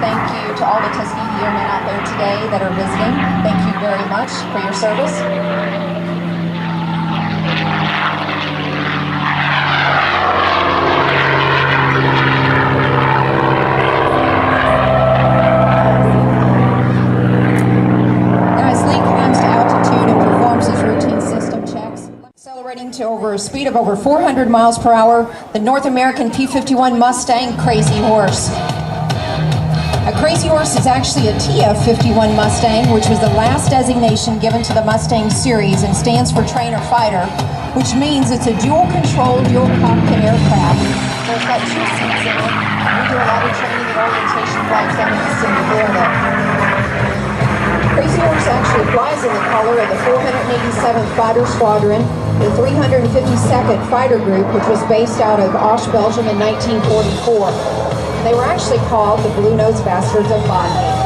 Thank you to all the Tuskegee Airmen out there today that are visiting. Thank you very much for your service. To over a speed of over 400 miles per hour, the North American P-51 Mustang Crazy Horse. A Crazy Horse is actually a TF-51 Mustang, which was the last designation given to the Mustang series and stands for trainer fighter, which means it's a dual-control, dual-cockpit aircraft. So it's got 2 seats in it. We do a lot of training and orientation flights down in Kissimmee, Florida. Crazy Horse actually flies in the color of the 487th Fighter Squadron, the 352nd Fighter Group, which was based out of Osh, Belgium in 1944. They were actually called the Blue-Nosed Bastards of Bodmin.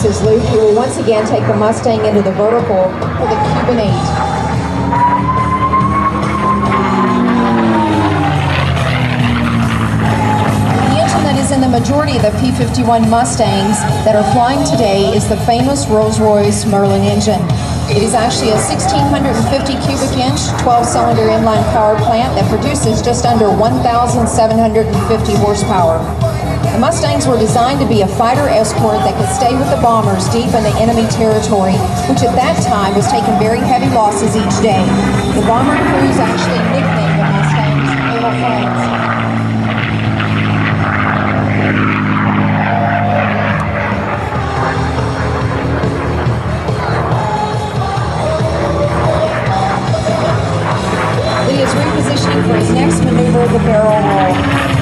His loop, he will once again take the Mustang into the vertical for the Cuban 8. The engine that is in the majority of the P-51 Mustangs that are flying today is the famous Rolls-Royce Merlin engine. It is actually a 1,650 cubic inch, 12-cylinder inline power plant that produces just under 1,750 horsepower. The Mustangs were designed to be a fighter escort that could stay with the bombers deep in the enemy territory, which at that time was taking very heavy losses each day. The bomber crews actually nicknamed the Mustangs Little Flames. Lee is repositioning for his next maneuver, the barrel roll.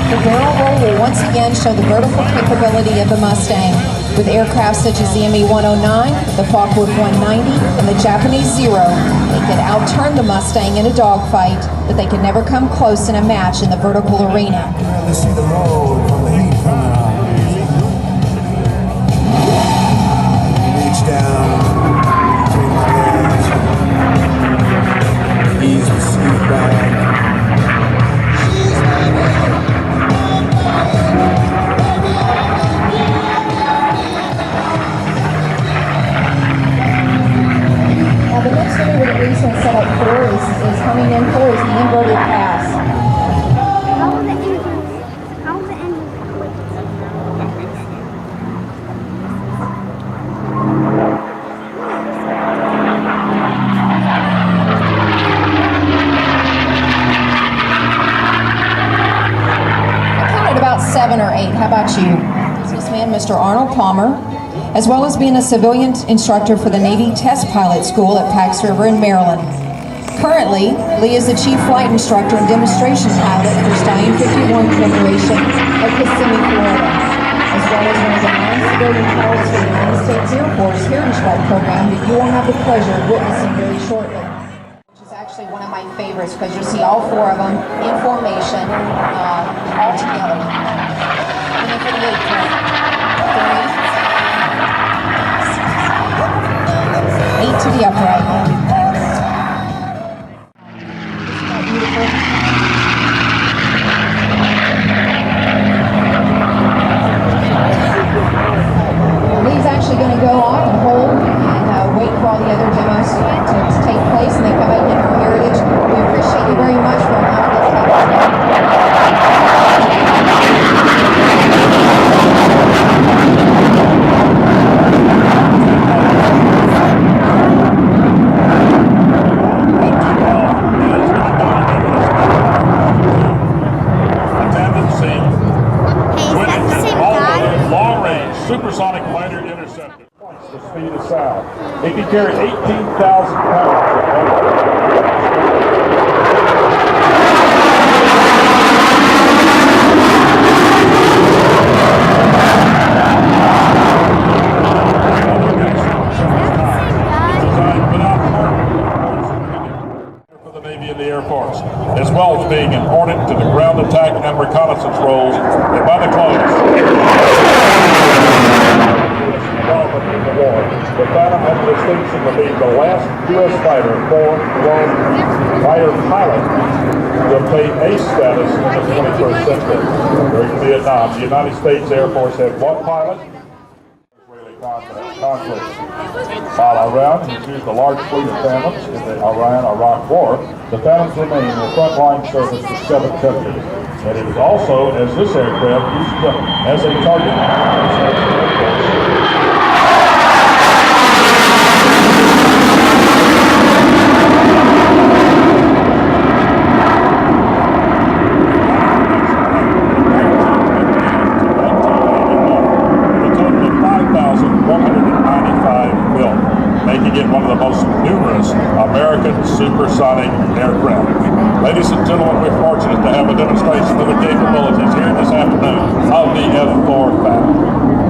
The barrel roll will once again show the vertical capability of the Mustang. With aircraft such as the ME-109, the Focke-Wulf 190, and the Japanese Zero, they could outturn the Mustang in a dogfight, but they could never come close in a match in the vertical arena. Let's see the roll from the heat coming out. Reach down between my legs. Ease the seat back. The next maneuver that Lee's going to set up for is coming in for is the inverted pass. How will the engines quit? I counted about 7 or 8. How about you? Businessman Mr. Arnold Palmer, as well as being a civilian instructor for the Navy Test Pilot School at Pax River in Maryland. Currently, Lee is the chief flight instructor and demonstration pilot for Stallion 51 Corporation of Kissimmee, Florida, as well as one of the 9 civilian pilots for the United States Air Force Heritage Flight Program that you will have the pleasure of witnessing very shortly. Which is actually one of my favorites because you'll see all 4 of them in formation all together. And then for the 8 8 to the upright. Lee's actually going to go off and hold and wait for all the other demos to take place, and then come out and get our heritage. We appreciate you very much for allowing us to Navy and the Air Force, as well as being important to the ground attack and reconnaissance roles that by the close development in the war. The Phantom had the distinction of being the last U.S. fighter, fighter pilot to obtain ace status in the 21st century. During Vietnam, the United States Air Force had one pilot. Israeli conflict. While Iran has used a large fleet of Phantoms in the Iran-Iraq War, the Phantoms remain in frontline service for 7 countries. And it is also, as this aircraft, used as a target. Making it one of the most numerous American supersonic aircraft. Ladies and gentlemen, we're fortunate to have a demonstration of the capabilities here this afternoon of the F-4 Phantom.